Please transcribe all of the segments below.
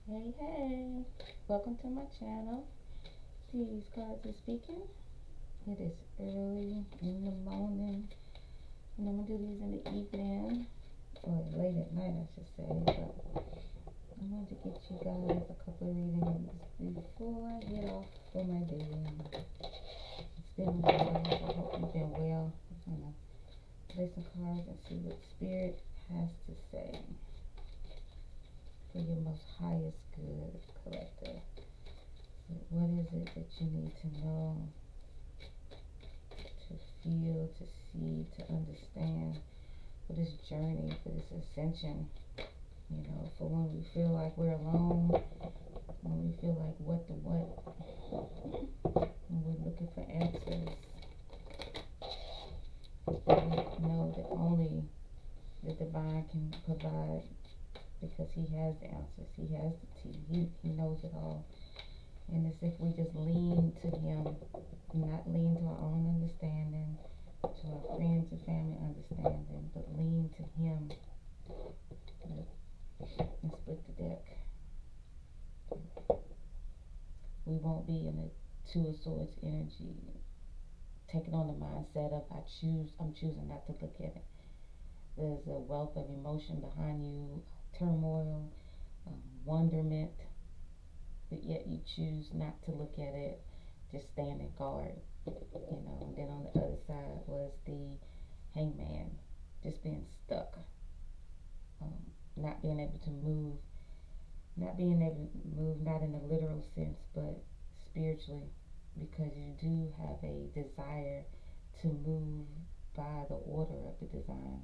Hey, hey, welcome to my channel. These cards are speaking. It is early in the morning, and I'm gonna do these in the evening, or late at night, I should say. But I wanted to get you guys a couple of readings before I get off for my day. It's been a while, so I hope you've been well. I'm gonna play some cards and see what Spirit has to say for your most highest good, collector. What is it that you need to know, to feel, to see, to understand for this journey, for this ascension? You know, for when we feel like we're alone, when we feel like what the what, when we're looking for answers. We know that only the divine can provide, because he has the answers, he has the tea, he knows it all. And it's if we just lean to him, not lean to our own understanding, to our friends and family understanding, but lean to him and split the deck. We won't be in a Two of Swords energy, taking on the mindset of I'm choosing not to look at it. There's a wealth of emotion behind you, turmoil, wonderment, but yet you choose not to look at it, just standing guard. You know, and then on the other side was the Hangman, just being stuck, not being able to move, not being able to move, not in a literal sense, but spiritually, because you do have a desire to move by the order of the divine.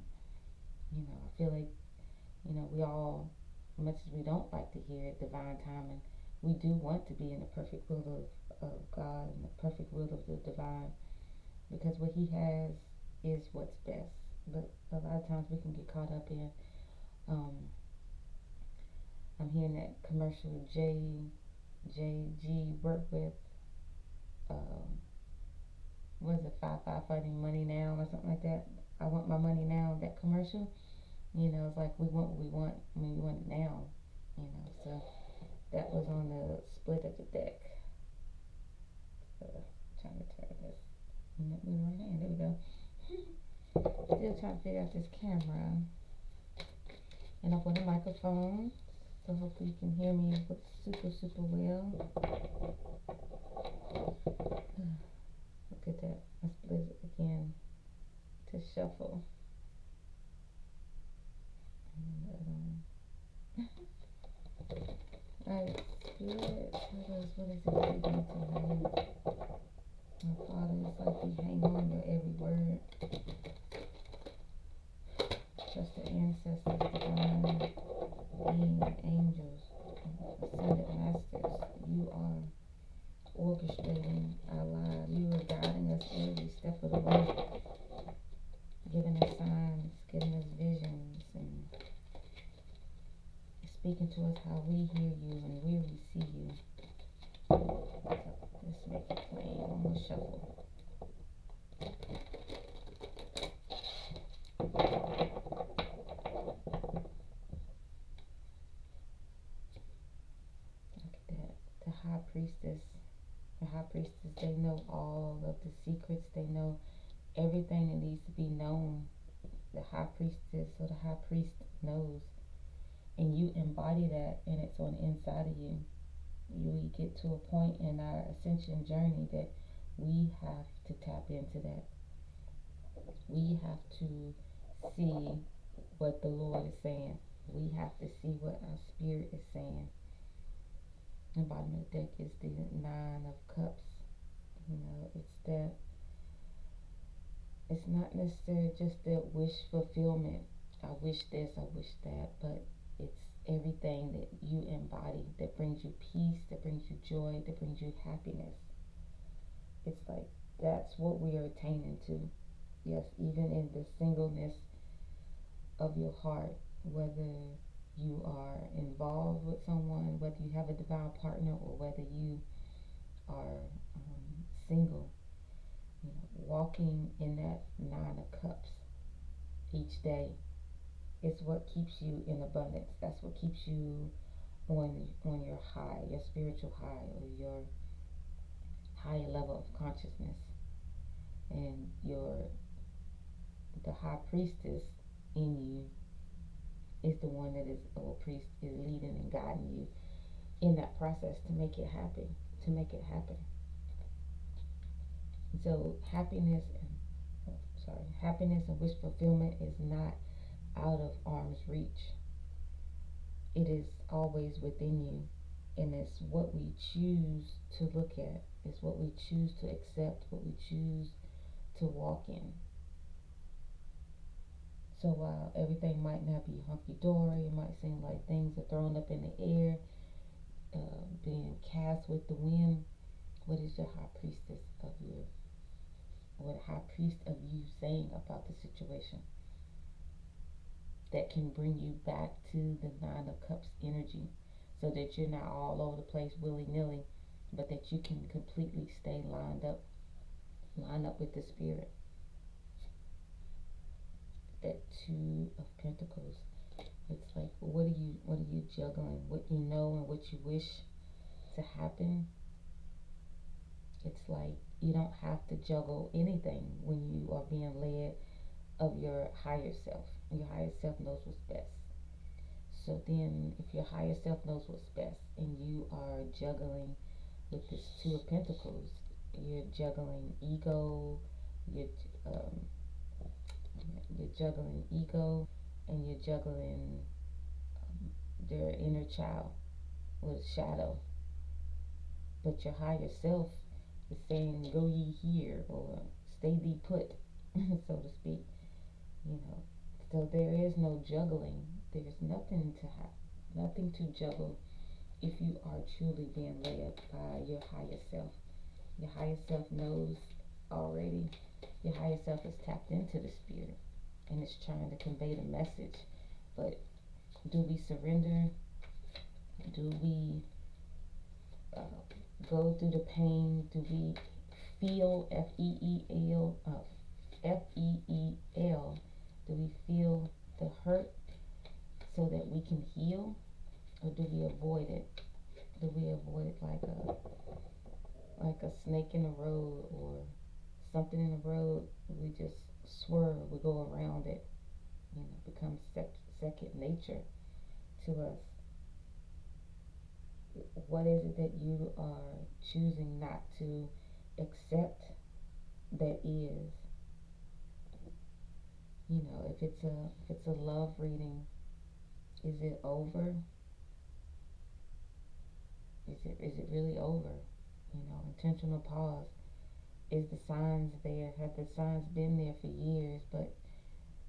You know, I feel like, you know, we all, much as we don't like to hear it, divine timing, we do want to be in the perfect will of God and the perfect will of the divine, because what he has is what's best. But a lot of times we can get caught up in, I'm hearing that commercial JG work with, what is it, 5 fighting money now or something like that. I want my money now. That commercial, you know, it's like we want what we want when we want it now. You know, so that was on the split of the deck. Trying to turn this with my right hand. There we go. Still trying to figure out this camera. And up on the microphone, so hopefully you can hear me super well. Look at that. I split it again to shuffle. Alright, Spirit, tell us what is it that you need to know. My Father, it's like we hang on to every word. Trust the ancestors, divine being, angels, ascended masters. You are orchestrating our lives. You are guiding us every step of the way, giving us signs, giving us visions, and speaking to us how we hear you and where we see you. Let's make it plain. One more shuffle. Look at that. The High Priestess. The High Priestess, they know all of the secrets. They know everything that needs to be known. The High Priestess or the High Priest knows. And you embody that, and it's on the inside of you. We get to a point in our ascension journey that we have to tap into that. We have to see what the Lord is saying. We have to see what our spirit is saying. The bottom of the deck is the Nine of Cups. You know, it's not necessarily just that wish fulfillment. I wish this, I wish that, but it's everything that you embody that brings you peace, that brings you joy, that brings you happiness. It's like that's what we are attaining to. Yes, even in the singleness of your heart, whether you are involved with someone, whether you have a divine partner, or whether you are single, you know, walking in that Nine of Cups each day is what keeps you in abundance. That's what keeps you on your high, your spiritual high, or your higher level of consciousness. And the high priestess in you is the one that is, or priest, is leading and guiding you in that process to make it happen, to make it happen. So happiness and wish fulfillment is not out of arm's reach. It is always within you, and it's what we choose to look at. It's what we choose to accept, what we choose to walk in. So while everything might not be hunky-dory, it might seem like things are thrown up in the air, being cast with the wind, what is your high priestess of your, what high priest of you saying about the situation that can bring you back to the Nine of Cups energy, so that you're not all over the place willy-nilly, but that you can completely stay line up with the spirit. That Two of Pentacles, it's like, what are you juggling? What you know and what you wish to happen. It's like you don't have to juggle anything when you are being led of your higher self. Your higher self knows what's best. So then if your higher self knows what's best and you are juggling with this Two of Pentacles, you're juggling ego, you're juggling ego, and you're juggling their inner child with shadow. But your higher self is saying, go ye here, or stay thee put, so to speak. So there is no juggling. There's nothing to juggle if you are truly being led by your higher self. Your higher self knows already. Your higher self is tapped into the spirit and it's trying to convey the message. But do we surrender? Do we go through the pain? Do we feel F-E-E-L? F-E-E-L? Do we feel the hurt so that we can heal? Or do we avoid it? Do we avoid it like a snake in the road or something in the road? We just swerve, we go around it. It becomes second nature to us. What is it that you are choosing not to accept that is? If it's a love reading, is it over? Is it really over? Intentional pause. Is the signs there? Have the signs been there for years, but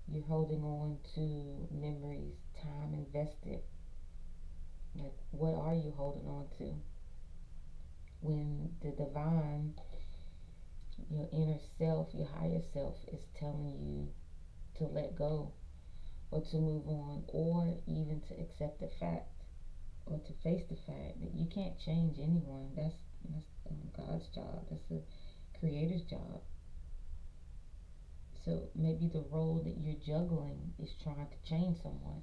you're holding on to memories, time invested? Like, what are you holding on to? When the divine, your inner self, your higher self is telling you to let go or to move on, or even to accept the fact or to face the fact that you can't change anyone. That's God's job. That's the Creator's job. So maybe the role that you're juggling is trying to change someone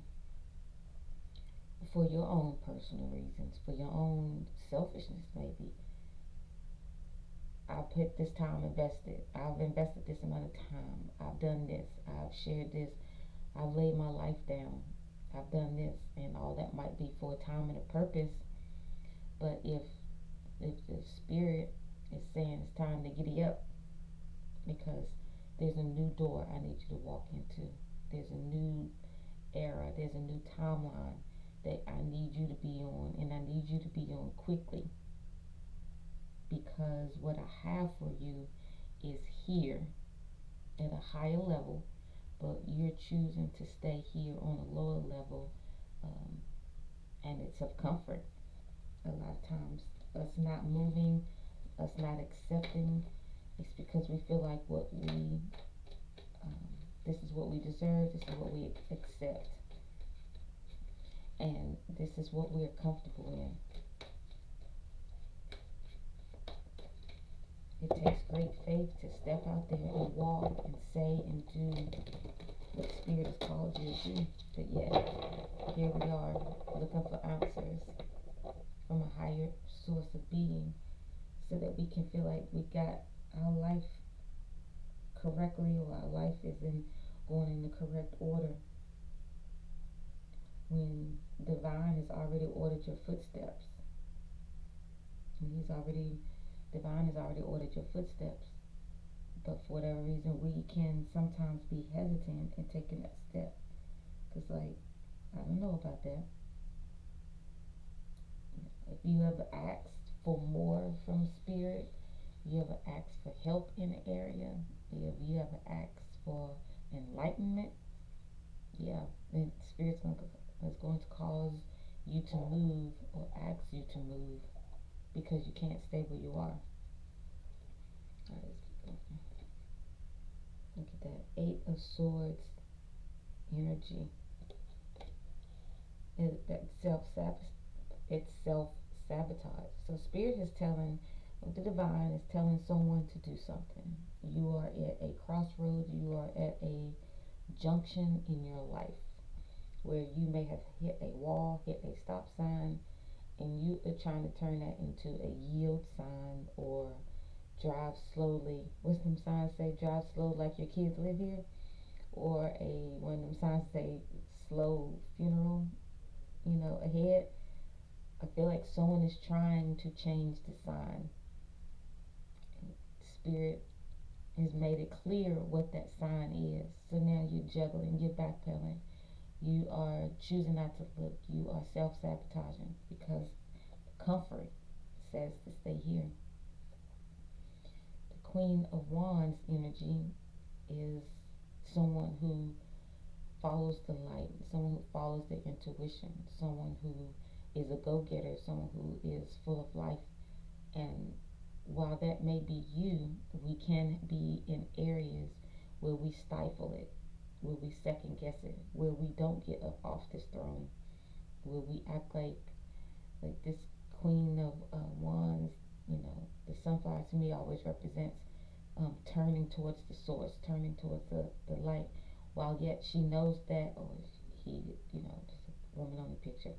for your own personal reasons, for your own selfishness maybe. I put this time invested. I've invested this amount of time. I've done this. I've shared this. I've laid my life down. I've done this, and all that might be for a time and a purpose. But if the spirit is saying it's time to giddy up, because there's a new door I need you to walk into. There's a new era. There's a new timeline that I need you to be on, and I need you to be on quickly. Because what I have for you is here at a higher level, but you're choosing to stay here on a lower level, and it's of comfort. A lot of times, us not moving, us not accepting, it's because we feel like this is what we deserve, this is what we accept, and this is what we're comfortable in. It takes great faith to step out there and walk and say and do what Spirit has called you to do. But yet, here we are looking for answers. higher source of being, so that we can feel like we got our life correctly, or our life is going in the correct order, when divine has already ordered your footsteps. Divine has already ordered your footsteps. But for whatever reason, we can sometimes be hesitant in taking that step. Because, like, I don't know about that. If you ever asked for more from Spirit, you ever asked for help in an area, if you ever asked for enlightenment, yeah, then Spirit's is going to cause you to move, or ask you to move, because you can't stay where you are. Alright, let's keep going. Look at that. 8 of Swords energy. It's self-sabotage. So Spirit is telling, the divine is telling someone to do something. You are at a crossroads. You are at a junction in your life where you may have hit a wall, hit a stop sign, and you are trying to turn that into a yield sign, or drive slowly. What's them signs say? Drive slow like your kids live here. Or one of them signs say slow funeral, ahead. I feel like someone is trying to change the sign. Spirit has made it clear what that sign is. So now you're juggling, you're backpedaling. You are choosing not to look. You are self-sabotaging because comfort says to stay here. The Queen of Wands energy is someone who follows the light, someone who follows their intuition, someone who is a go-getter, someone who is full of life. And while that may be you, we can be in areas where we stifle it, where we second guess it, where we don't get up off this throne, where we act like this Queen of Wands, the sunflower to me always represents turning towards the source, turning towards the light, while yet she knows that, or he, just a woman on the picture,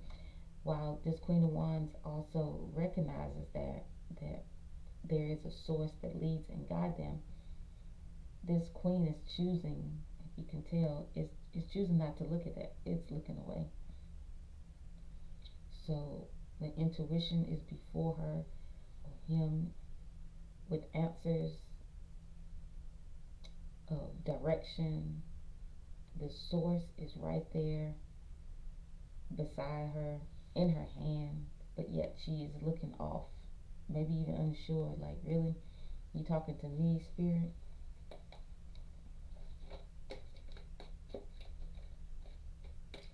while this Queen of Wands also recognizes that there is a source that leads and guides them, this queen is choosing, if you can tell, is choosing not to look at that. It's looking away. So the intuition is before her, or him, with answers of direction. The source is right there beside her, in her hand, but yet she is looking off, maybe even unsure, like, really? You talking to me, Spirit?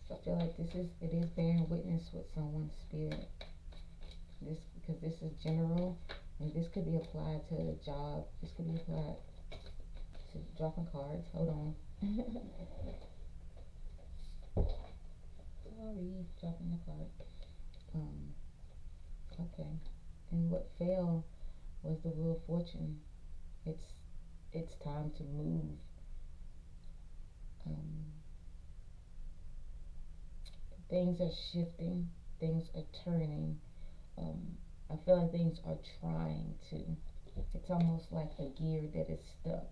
So I feel like it is bearing witness with someone's spirit. Because this is general, and this could be applied to a job. This could be applied to dropping cards. Hold on. Sorry, dropping the card. Okay. And what fell was the Wheel of Fortune. It's time to move. Things are shifting. Things are turning. I feel like things are trying to. It's almost like a gear that is stuck.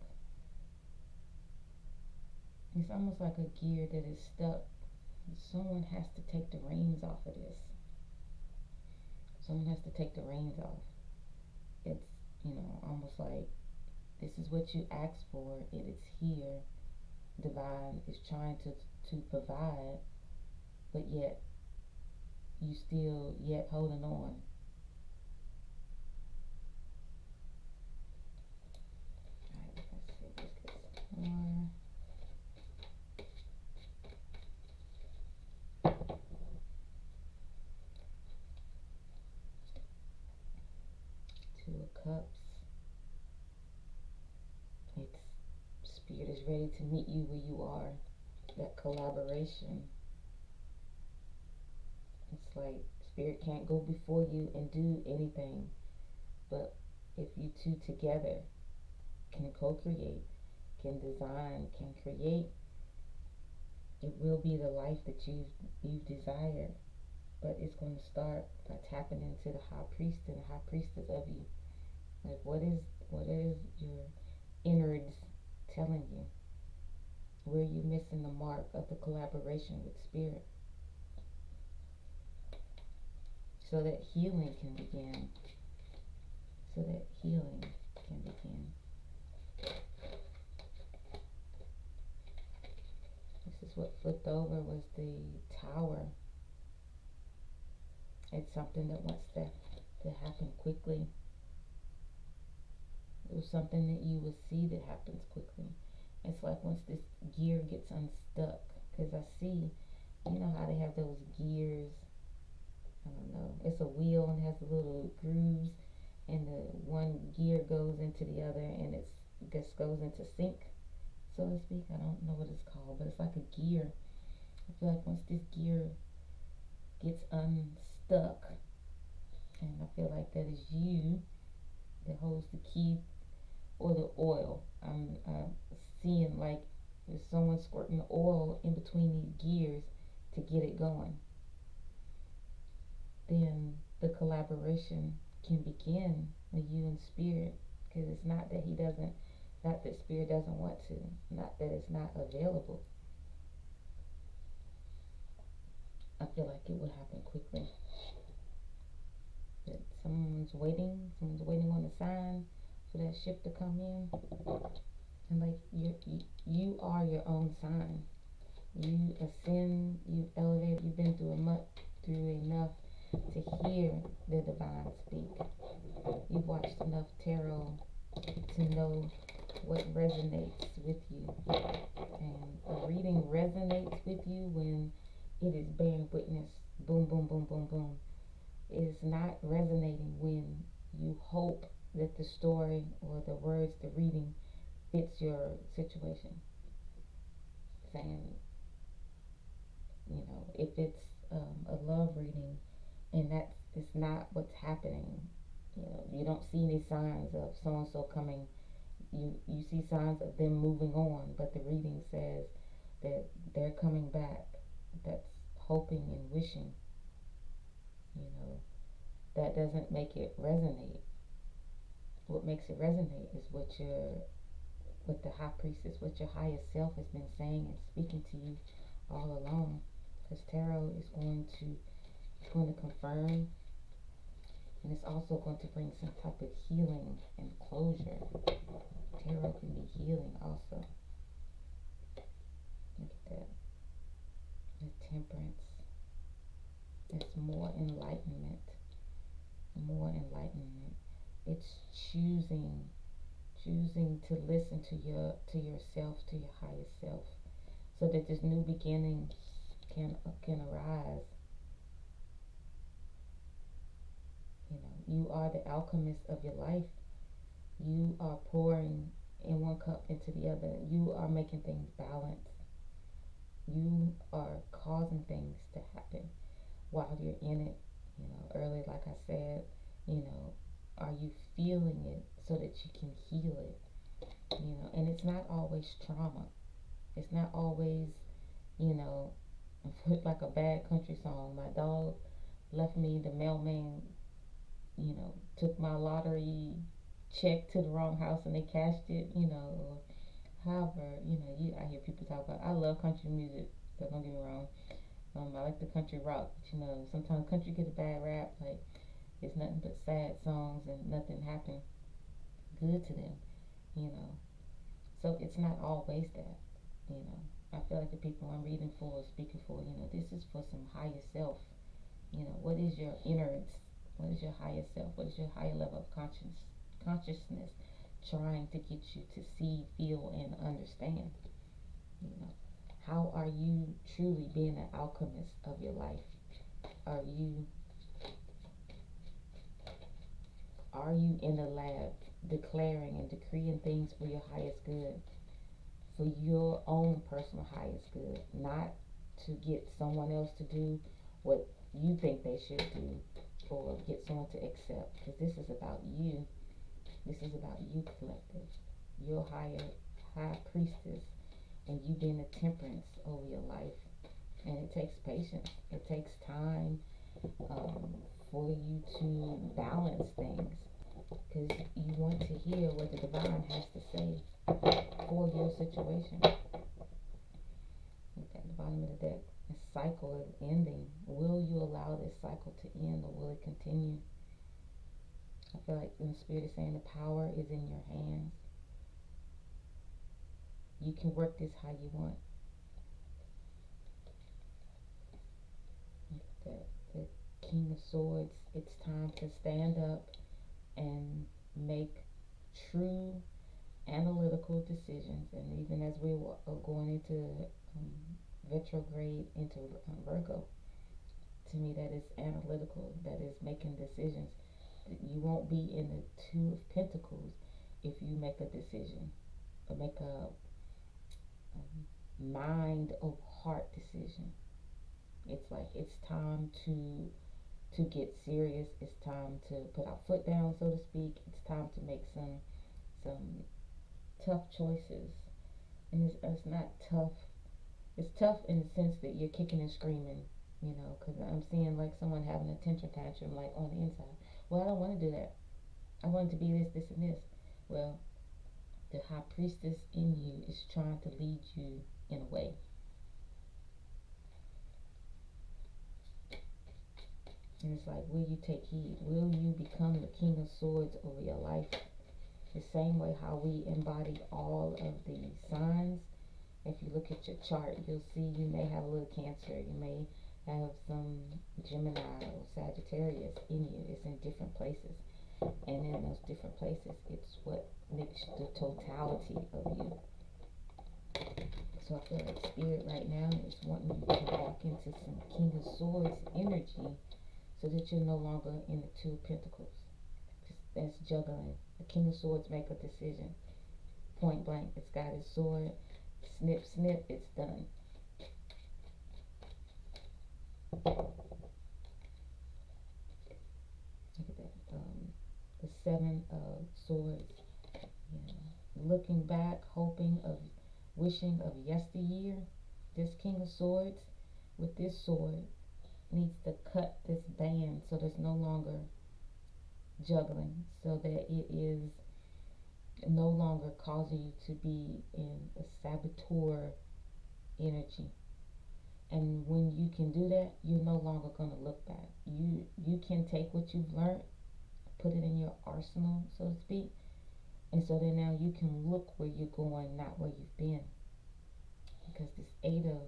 It's almost like a gear that is stuck. Someone has to take the reins off of this. Someone has to take the reins off. It's, almost like this is what you asked for. It is here. Divine is trying to provide, but yet you still yet holding on. Alright, let's see. Let's get some more. Two of Cups. Spirit is ready to meet you where you are. That collaboration. It's like Spirit can't go before you and do anything, but if you two together can co-create, can design, can create, it will be the life that you've desired. But it's going to start by tapping into the high priest and the high priestess of you. Like, what is your innards telling you? Where you missing the mark of the collaboration with spirit, so that healing can begin. So that healing can begin. This is what flipped over was the Tower. It's something that wants to happen quickly. It was something that you will see that happens quickly. It's like once this gear gets unstuck, because I see, you know how they have those gears, I don't know, it's a wheel and it has the little grooves, and the one gear goes into the other, and it just goes into sync, so to speak. I don't know what it's called, but it's like a gear. I feel like once this gear gets unstuck, and I feel like that is you that holds the key or the oil. I'm seeing like there's someone squirting oil in between these gears to get it going. Then the collaboration can begin with you and spirit, because it's not that he doesn't, not that spirit doesn't want to, not that it's not available. I feel like it would happen quickly. That someone's waiting on a sign for that ship to come in, and like you are your own sign. You ascend, you've elevated, you've been through enough to hear the divine speak. You've watched enough tarot to know what resonates with you, and a reading resonates with you when it is bearing witness. Boom, boom, boom, boom, boom. It is not resonating when you hope that the story or the words, the reading fits your situation. Saying, you know, if it's a love reading and that's it's not what's happening, you know, you don't see any signs of so and so coming. You see signs of them moving on, but the reading says that they're coming back. That's hoping and wishing. You know, that doesn't make it resonate. What makes it resonate is what the high priestess, what your highest self has been saying and speaking to you all along. Because tarot is going to confirm, and it's also going to bring some type of healing and closure. Tarot can be healing also. Look at that. The Temperance. It's more enlightenment. More enlightenment. It's choosing to listen to yourself, to your highest self, so that this new beginning can arise. You know, you are the alchemist of your life. You are pouring in one cup into the other. You are making things balance. You are causing things to happen while you're in it. You know, earlier, like I said, you know, are you feeling it so that you can heal it? You know, and it's not always trauma. It's not always, you know, like a bad country song. My dog left me, the mailman, you know, took my lottery check to the wrong house and they cashed it, you know, or however, you know, I hear people talk about, I love country music, so don't get me wrong. I like the country rock, but you know, sometimes country get a bad rap, like it's nothing but sad songs and nothing happened good to them, you know. So it's not always that, you know. I feel like the people I'm reading for or speaking for, you know, this is for some higher self. You know, what is your innards? What is your higher self? What is your higher level of consciousness trying to get you to see, feel, and understand? You know, how are you truly being an alchemist of your life? Are you in the lab declaring and decreeing things for your highest good, for your own personal highest good, not to get someone else to do what you think they should do, or get someone to accept? Because this is about you. This is about you, collective, your high priestess, and you being a temperance over your life. And it takes patience. It takes time. um, for you to balance things, because you want to hear what the divine has to say for your situation. Look at the bottom of the deck. A cycle is ending. Will you allow this cycle to end, or will it continue? I feel like the spirit is saying the power is in your hands. You can work this how you want. The King of Swords, it's time to stand up and make true analytical decisions. And even as we are going into retrograde into Virgo, to me that is analytical, that is making decisions. You won't be in the Two of Pentacles if you make a decision or make a mind of heart decision. It's like it's time to get serious. It's time to put our foot down, so to speak. It's time to make some tough choices. And it's not tough. It's tough in the sense that you're kicking and screaming, you know, because I'm seeing like someone having a tantrum like on the inside. Well, I don't want to do that. I want it to be this, this, and this. Well, the High Priestess in you is trying to lead you in a way. And it's like, will you take heed? Will you become the King of Swords over your life? The same way how we embody all of the signs. If you look at your chart, you'll see you may have a little Cancer. You may have some Gemini or Sagittarius in you. It's in different places. And in those different places, it's what makes the totality of you. So I feel like Spirit right now is wanting you to walk into some King of Swords energy, so that you're no longer in the Two of Pentacles. That's juggling. The King of Swords make a decision. Point blank. It's got his sword. Snip, snip. It's done. Look at that. The Seven of Swords. Yeah. Looking back, hoping of, wishing of yesteryear. This King of Swords with this sword needs to cut this band so there's no longer juggling, so that it is no longer causing you to be in a saboteur energy. And when you can do that, you're no longer going to look back. You can take what you've learned, put it in your arsenal, so to speak, and so then now you can look where you're going, not where you've been. Because this Eight of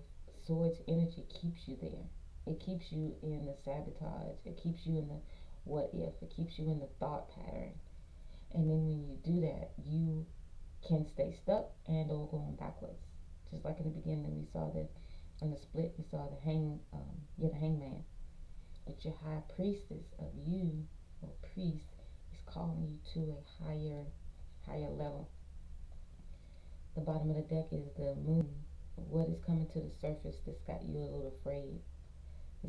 Swords energy keeps you there. It keeps you in the sabotage. It keeps you in the what if. It keeps you in the thought pattern. And then when you do that, you can stay stuck and or going backwards. Just like in the beginning, we saw that in the split, we saw the hangman. But your High Priestess of you, or priest, is calling you to a higher level. The bottom of the deck is the Moon. What is coming to the surface that's got you a little afraid?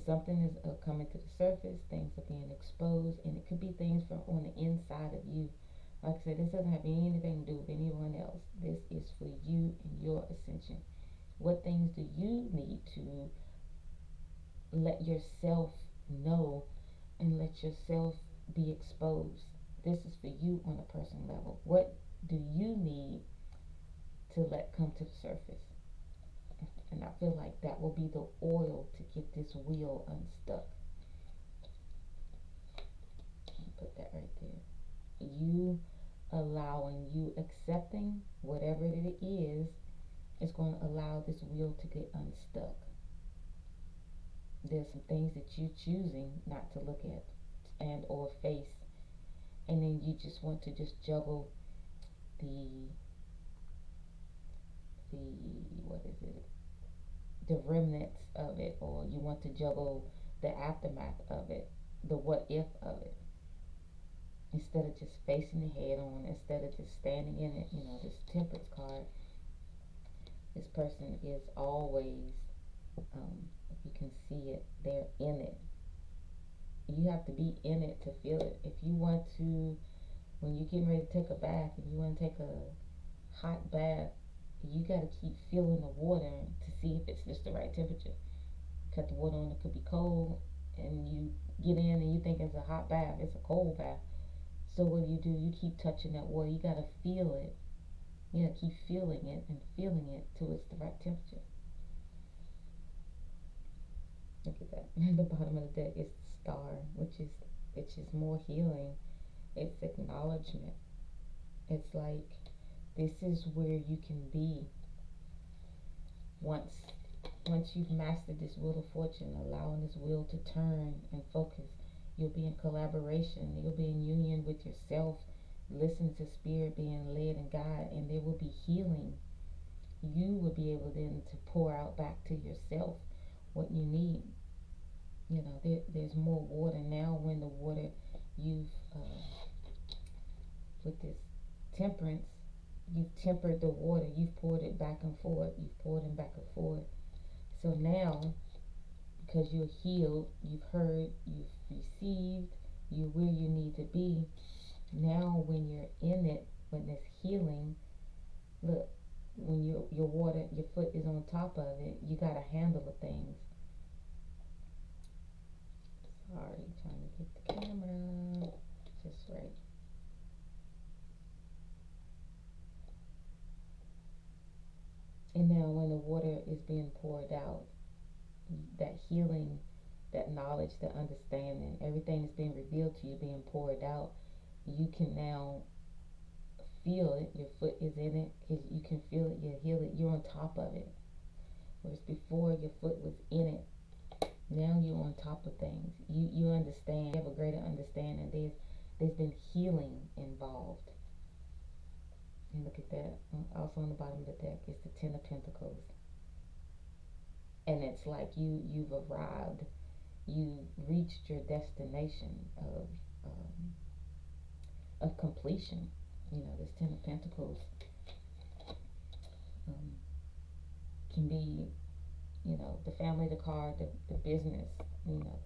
Something is coming to the surface, things are being exposed, and it could be things from on the inside of you. Like I said, this doesn't have anything to do with anyone else. This is for you and your ascension. What things do you need to let yourself know and let yourself be exposed? This is for you on a personal level. What do you need to let come to the surface? And I feel like that will be the oil to get this wheel unstuck. Put that right there. You allowing, you accepting whatever it is going to allow this wheel to get unstuck. There's some things that you're choosing not to look at and or face. And then you just want to just juggle the what is it? The remnants of it, or you want to juggle the aftermath of it, the what if of it, instead of just facing it head on, instead of just standing in it. You know, this Temperance card, this person is always, if you can see it, they're in it. You have to be in it to feel it. If you want to, when you're getting ready to take a bath and you want to take a hot bath, you got to keep feeling the water to see if it's just the right temperature. Cut the water on, it could be cold, and you get in and you think it's a hot bath. It's a cold bath. So what do? You keep touching that water. You gotta feel it. You gotta keep feeling it and feeling it till it's the right temperature. Look at that. At the bottom of the deck is the star, which is more healing. It's acknowledgement. It's like this is where you can be once you've mastered this wheel of fortune, allowing this wheel to turn and focus. You'll be in collaboration. You'll be in union with yourself. Listen to spirit being led and guided, and there will be healing. You will be able then to pour out back to yourself what you need. There's more water now. When the water you've with this temperance, you've tempered the water. You've poured it back and forth. You've poured it back and forth. So now, because you're healed, you've heard, you've received, you're where you need to be. Now, when you're in it, when it's healing, look, when your water, your foot is on top of it, you got to handle the things. Sorry, trying to get the camera just right. And now, when the water is being poured out, that healing, that knowledge, that understanding, everything that's being revealed to you being poured out, you can now feel it. Your foot is in it. You can feel it. You heal it. You're on top of it. Whereas before your foot was in it, now you're on top of things. You understand. You have a greater understanding. There's been healing involved. And look at that. Also on the bottom of the deck is the Ten of Pentacles. And it's like you've arrived. You reached your destination of completion. This Ten of Pentacles can be, the family, the car, the business,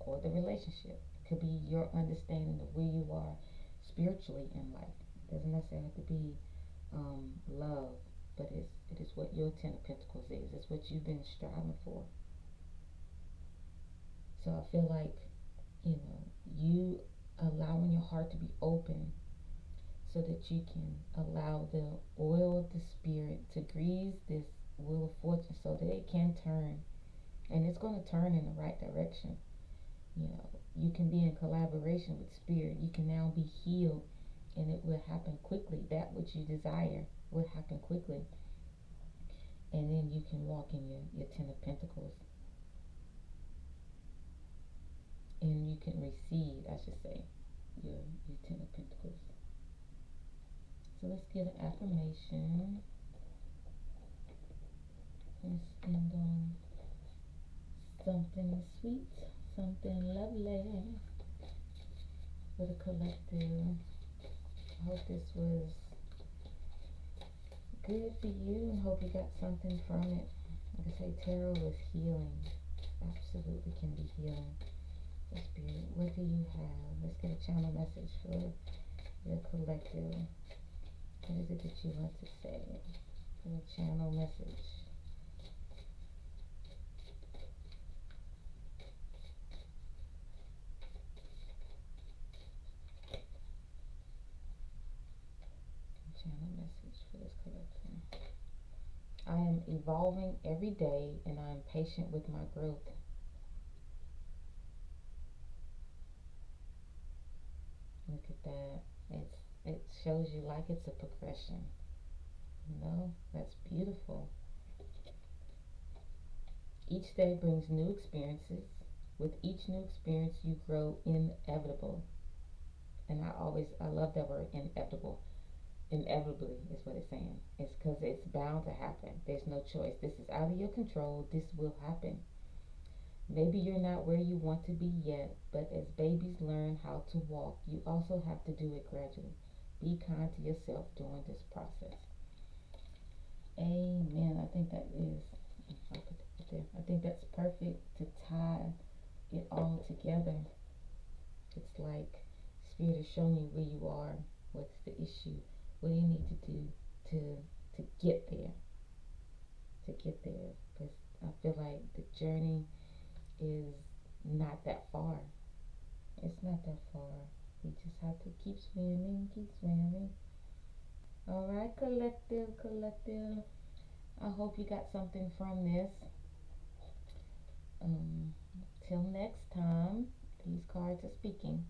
or the relationship. It could be your understanding of where you are spiritually in life. It doesn't necessarily have to be love, but it is what your Ten of Pentacles is. It's what you've been striving for. So I feel like, you allowing your heart to be open so that you can allow the oil of the spirit to grease this wheel of fortune so that it can turn. And it's going to turn in the right direction. You can be in collaboration with spirit. You can now be healed, and it will happen quickly. That which you desire will happen quickly. And then you can walk in your Ten of Pentacles. And you can receive, I should say, your Ten of Pentacles. So let's get an affirmation. Let's end on something sweet, something lovely for the collective. I hope this was good for you and hope you got something from it. Like I say, tarot is healing. Absolutely can be healing. So spirit, what do you have? Let's get a channel message for your collective. What is it that you want to say? For a channel message. Channel message for this collective. I am evolving every day and I am patient with my growth. Look at that. It shows you like it's a progression. That's beautiful. Each day brings new experiences. With each new experience you grow inevitable. And I love that word, inevitable. Inevitably is what it's saying. It's because it's bound to happen. There's no choice. This is out of your control. This will happen. Maybe you're not where you want to be yet, but as babies learn how to walk, you also have to do it gradually. Be kind to yourself during this process. Amen. I think that is, I'll put that there. I think that's perfect to tie it all together. It's like Spirit is showing you where you are, what's the issue, what do you need to do to get there, because I feel like the journey is not that far. It's not that far. We just have to keep swimming, keep swimming. All right, collective, collective. I hope you got something from this. Um, till next time, these cards are speaking.